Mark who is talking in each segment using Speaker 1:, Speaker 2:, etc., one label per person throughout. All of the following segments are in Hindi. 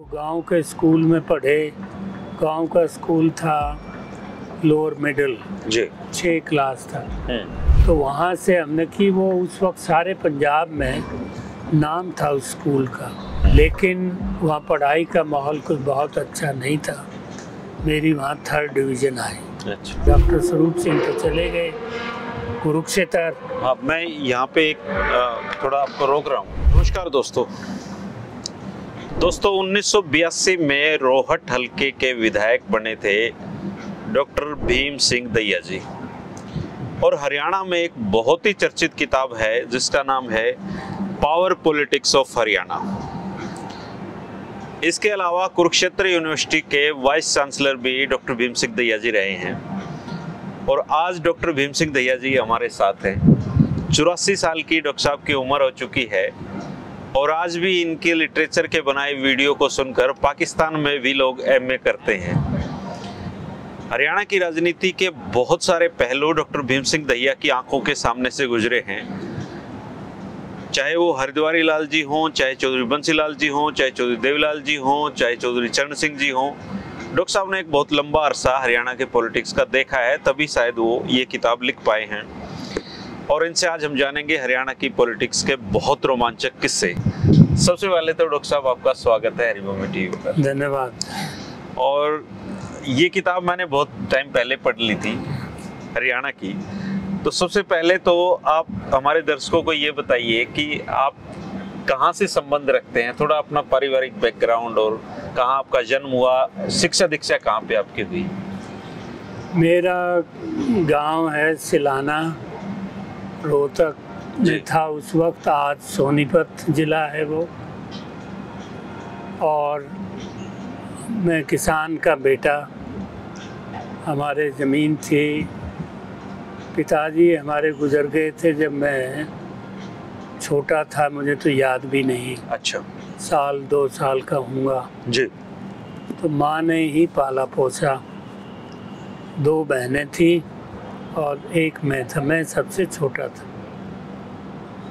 Speaker 1: गांव के स्कूल में पढ़े। गांव का स्कूल था लोअर मिडिल
Speaker 2: जी
Speaker 1: 6 क्लास था। तो वहाँ से हमने की वो उस वक्त सारे पंजाब में नाम था उस स्कूल का, लेकिन वहाँ पढ़ाई का माहौल कुछ बहुत अच्छा नहीं था। मेरी वहाँ 3rd डिवीज़न आई।
Speaker 2: अच्छा।
Speaker 1: डॉक्टर स्वरूप सिंह तो चले गए कुरुक्षेत्र।
Speaker 2: हाँ, मैं यहाँ पे एक थोड़ा आपको रोक रहा हूँ। नमस्कार दोस्तों 1982 में रोहट हलके के विधायक बने थे डॉक्टर भीम सिंह दैया जी, और हरियाणा में एक बहुत ही चर्चित किताब है जिसका नाम है पावर पॉलिटिक्स ऑफ हरियाणा। इसके अलावा कुरुक्षेत्र यूनिवर्सिटी के वाइस चांसलर भी डॉक्टर भीम सिंह दैया जी रहे हैं, और आज डॉक्टर भीम सिंह दैया जी हमारे साथ हैं। 84 साल की डॉक्टर साहब की उम्र हो चुकी है, और आज भी इनके लिटरेचर के बनाए वीडियो को सुनकर पाकिस्तान में भी लोग एमए करते हैं। हरियाणा की राजनीति के बहुत सारे पहलू डॉक्टर भीम सिंह दैया की आंखों के सामने से गुजरे हैं, चाहे वो हरिद्वारी लाल जी हों, चाहे चौधरी बंसी लाल जी हों, चाहे चौधरी देवीलाल जी हों, चाहे चौधरी चरण सिंह जी हों। डॉक्टर साहब ने एक बहुत लंबा अरसा हरियाणा के पॉलिटिक्स का देखा है, तभी शायद वो ये किताब लिख पाए हैं। और इनसे आज हम जानेंगे हरियाणा की पॉलिटिक्स के बहुत रोमांचक किस्से। सबसे पहले तो डॉक्टर साहब आपका स्वागत है हरिभूमि टीवी पर।
Speaker 1: धन्यवाद।
Speaker 2: और ये किताब मैंने बहुत टाइम पहले पढ़ ली थी हरियाणा की। तो सबसे पहले तो आप हमारे दर्शकों को ये बताइए कि आप कहाँ से संबंध रखते हैं, थोड़ा अपना पारिवारिक बैकग्राउंड और कहाँ आपका जन्म हुआ, शिक्षा दीक्षा कहाँ पे आपकी हुई?
Speaker 1: मेरा गांव है सिलाना, रोहतक में था उस वक्त, आज सोनीपत जिला है वो। और मैं किसान का बेटा, हमारे ज़मीन थी। पिताजी हमारे गुजर गए थे जब मैं छोटा था, मुझे तो याद भी नहीं।
Speaker 2: अच्छा।
Speaker 1: 2 साल का हूँगा
Speaker 2: जी।
Speaker 1: तो माँ ने ही पाला पोसा। 2 बहनें थी और एक मैं था, मैं सबसे छोटा था।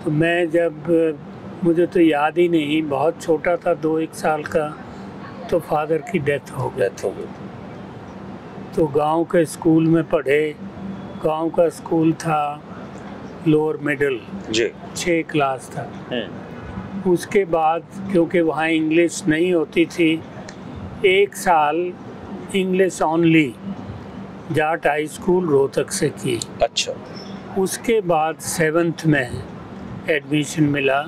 Speaker 1: तो मैं जब, मुझे तो याद ही नहीं, बहुत छोटा था, 2-1 साल का, तो फादर की डेथ हो गई। तो गांव के स्कूल में पढ़े। गांव का स्कूल था लोअर मिडिल
Speaker 2: जी
Speaker 1: 6 क्लास था। उसके बाद क्योंकि वहाँ इंग्लिश नहीं होती थी, 1 साल English only Jat high school Rohtak से की।
Speaker 2: अच्छा।
Speaker 1: उसके बाद 7th में एडमिशन मिला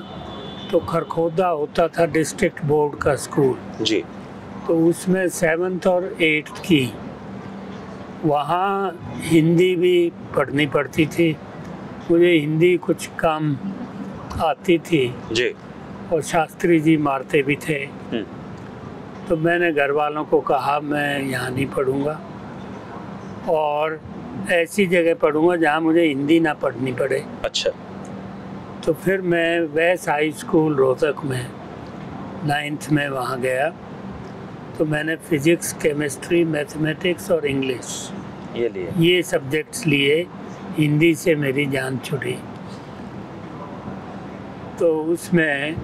Speaker 1: तो खरखोदा होता था डिस्ट्रिक्ट बोर्ड का स्कूल
Speaker 2: जी।
Speaker 1: तो उसमें 7th और 8th की। वहाँ हिंदी भी पढ़नी पड़ती थी, मुझे हिंदी कुछ कम आती थी
Speaker 2: जी।
Speaker 1: और शास्त्री जी मारते भी थे। तो मैंने घर वालों को कहा मैं यहाँ नहीं पढ़ूँगा और ऐसी जगह पढ़ूँगा जहाँ मुझे हिंदी ना पढ़नी पड़े।
Speaker 2: अच्छा।
Speaker 1: तो फिर मैं वैस हाई स्कूल रोहतक में 9th में वहाँ गया। तो मैंने फिजिक्स, केमिस्ट्री, मैथमेटिक्स और इंग्लिश ये सब्जेक्ट्स लिए। हिंदी से मेरी जान छुटी। तो उसमें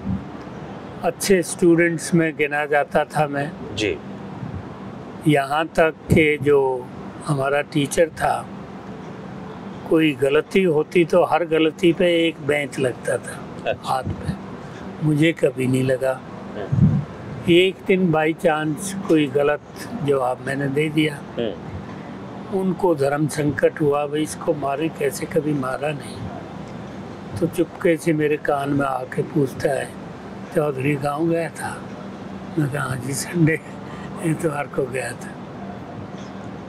Speaker 1: अच्छे स्टूडेंट्स में गिना जाता था मैं
Speaker 2: जी। यहाँ
Speaker 1: तक कि जो हमारा टीचर था, कोई गलती होती तो हर गलती पे 1 बेंच लगता था हाथ पे। मुझे कभी नहीं लगा। एक दिन बाई चांस कोई गलत जवाब मैंने दे दिया। उनको धर्म संकट हुआ, भाई इसको मारे कैसे, कभी मारा नहीं। तो चुपके से मेरे कान में आके पूछता है, चौधरी गांव गया था? मैं कहा हाँ जी, संडे इतवार को गया था।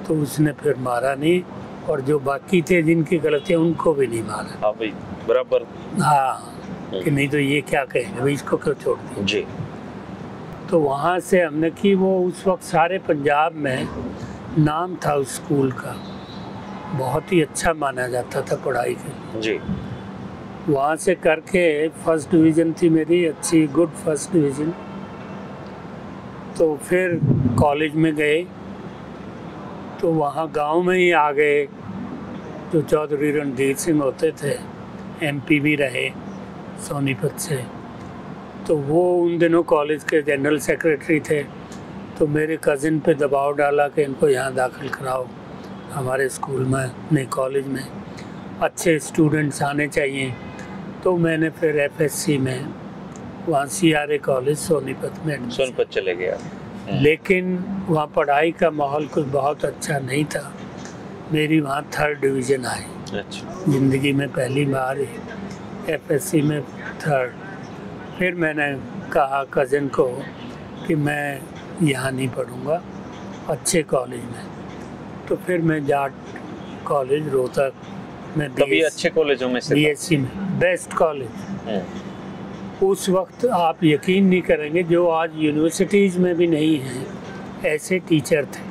Speaker 1: तो उसने फिर मारा नहीं, और जो बाकी थे जिनकी गलतियाँ उनको भी नहीं मारा।
Speaker 2: हाँ भाई, बराबर।
Speaker 1: हाँ, कि नहीं तो ये क्या कहेंगे, भाई इसको क्यों छोड़ दिया
Speaker 2: जी।
Speaker 1: तो वहाँ से हमने की वो उस वक्त सारे पंजाब में नाम था उस स्कूल का, बहुत ही अच्छा माना जाता था पढ़ाई के
Speaker 2: जी।
Speaker 1: वहाँ से करके 1st डिवीज़न थी मेरी, अच्छी गुड 1st डिवीज़न। तो फिर कॉलेज में गए तो वहाँ गांव में ही आ गए। जो चौधरी रणधीर सिंह होते थे, MP भी रहे सोनीपत से, तो वो उन दिनों कॉलेज के जनरल सेक्रेटरी थे। तो मेरे कज़िन पे दबाव डाला कि इनको यहाँ दाखिल कराओ हमारे स्कूल में, नहीं कॉलेज में, अच्छे स्टूडेंट्स आने चाहिए। तो मैंने फिर FSC में वहाँ CRA कॉलेज सोनीपत में
Speaker 2: सोनीपत चले गया।
Speaker 1: लेकिन वहाँ पढ़ाई का माहौल कुछ बहुत अच्छा नहीं था। मेरी वहाँ 3rd डिवीज़न आई।
Speaker 2: अच्छा।
Speaker 1: ज़िंदगी में पहली बार ही FSC में 3rd। फिर मैंने कहा कज़न को कि मैं यहाँ नहीं पढ़ूँगा, अच्छे कॉलेज में। तो फिर मैं जाट कॉलेज रोहतक में
Speaker 2: तभी अच्छे कॉलेजों में से
Speaker 1: BSc में बेस्ट कॉलेज। उस वक्त आप यकीन नहीं करेंगे, जो आज यूनिवर्सिटीज़ में भी नहीं हैं ऐसे टीचर थे।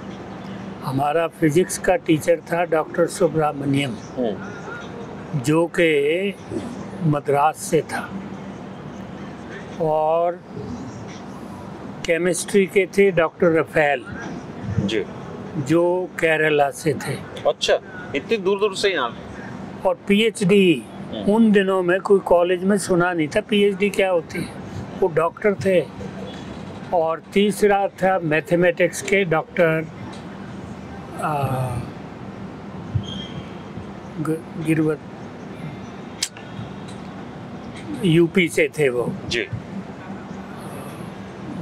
Speaker 1: हमारा फिजिक्स का टीचर था डॉक्टर सुब्रमण्यम, जो कि मद्रास से था, और केमिस्ट्री के थे डॉक्टर रफेल
Speaker 2: जी, जो
Speaker 1: केरला से थे।
Speaker 2: अच्छा, इतनी दूर दूर से यहाँ।
Speaker 1: और PhD उन दिनों में कोई कॉलेज में सुना नहीं था PhD क्या होती है, वो डॉक्टर थे। और तीसरा था मैथमेटिक्स के डॉक्टर गिरवत, UP से थे वो
Speaker 2: जी,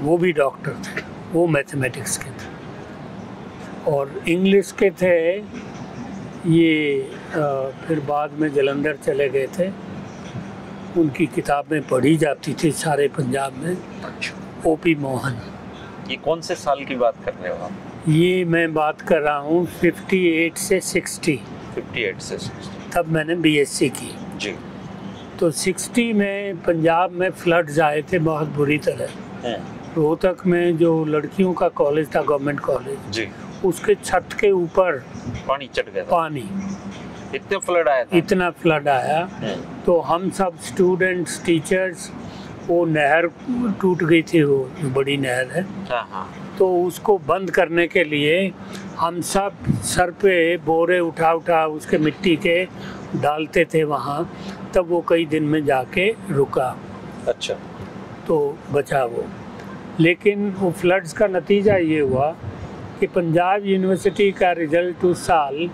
Speaker 1: वो भी डॉक्टर थे, वो मैथमेटिक्स के थे। और इंग्लिश के थे ये फिर बाद में जलंधर चले गए थे। उनकी किताबें पढ़ी जाती थी सारे पंजाब में। OP मोहन।
Speaker 2: ये कौन से साल की बात कर रहे हो आप?
Speaker 1: ये मैं बात कर रहा हूँ 58 से 60।
Speaker 2: 58 से 60।
Speaker 1: तब मैंने BSc की
Speaker 2: जी।
Speaker 1: तो 60 में पंजाब में फ्लड्स आए थे बहुत बुरी तरह। रोहतक में जो लड़कियों का कॉलेज था, गवर्नमेंट कॉलेज
Speaker 2: जी,
Speaker 1: उसके छत के ऊपर
Speaker 2: पानी चढ़ गया था।
Speaker 1: पानी,
Speaker 2: इतना फ्लड आया था।
Speaker 1: इतना फ्लड आया। तो हम सब स्टूडेंट्स, टीचर्स, वो नहर टूट गई थी, वो जो बड़ी नहर है।
Speaker 2: हाँ।
Speaker 1: तो उसको बंद करने के लिए हम सब सर पे बोरे उठा उठा उसके मिट्टी के डालते थे वहाँ। तब वो कई दिन में जाके रुका।
Speaker 2: अच्छा।
Speaker 1: तो बचा वो। लेकिन वो फ्लड्स का नतीजा ये हुआ कि पंजाब यूनिवर्सिटी का रिजल्ट उस साल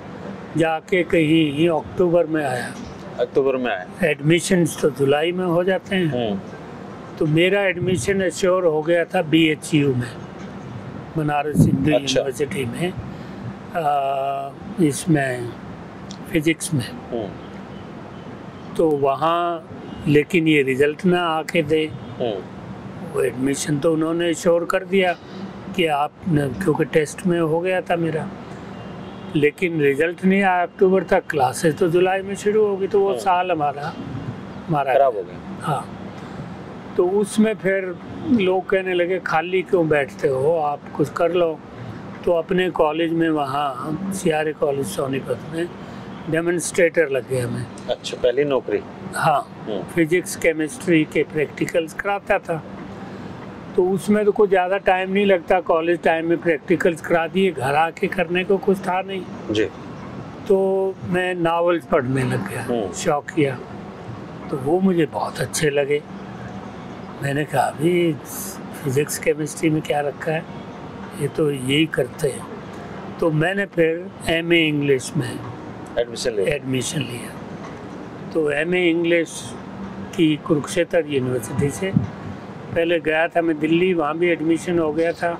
Speaker 1: जाके कहीं अक्टूबर में आया।
Speaker 2: अक्टूबर में आया।
Speaker 1: एडमिशन्स तो जुलाई में हो जाते हैं। तो मेरा एडमिशन एश्योर हो गया था BHU में, बनारस हिंदू यूनिवर्सिटी में, इसमें फिजिक्स में। तो वहाँ लेकिन ये रिजल्ट ना आके दे, वो एडमिशन तो उन्होंने एश्योर कर दिया कि आप, क्योंकि टेस्ट में हो गया था मेरा, लेकिन रिजल्ट नहीं आया अक्टूबर तक। क्लासेस तो जुलाई में शुरू होगी। तो वो साल हमारा खराब हो गया। हाँ। तो उसमें फिर लोग कहने लगे खाली क्यों बैठते हो, आप कुछ कर लो। तो अपने कॉलेज में वहाँ CRA कॉलेज सोनीपत में डेमोन्स्ट्रेटर लग गया मैं।
Speaker 2: अच्छा, पहली नौकरी।
Speaker 1: हाँ, फिजिक्स केमिस्ट्री के प्रैक्टिकल्स कराता था। तो उसमें तो कुछ ज़्यादा टाइम नहीं लगता, कॉलेज टाइम में प्रैक्टिकल्स करा दिए, घर आके करने को कुछ था नहीं
Speaker 2: जी।
Speaker 1: तो मैं नावल्स पढ़ने लग गया, शौकिया। तो वो मुझे बहुत अच्छे लगे। मैंने कहा अभी फिजिक्स केमिस्ट्री में क्या रखा है, ये तो यही करते हैं। तो मैंने फिर MA इंग्लिश में एडमिशन लिया। तो MA इंग्लिश की कुरुक्षेत्र यूनिवर्सिटी से पहले गया था मैं दिल्ली, वहाँ भी एडमिशन हो गया था।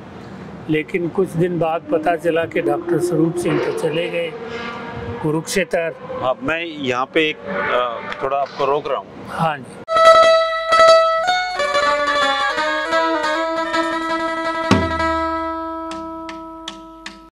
Speaker 1: लेकिन कुछ दिन बाद पता चला कि डॉक्टर स्वरूप सिंह तो चले गए कुरुक्षेत्र।
Speaker 2: हाँ, मैं यहाँ पे एक थोड़ा आपको रोक रहा हूँ।
Speaker 1: हाँ जी।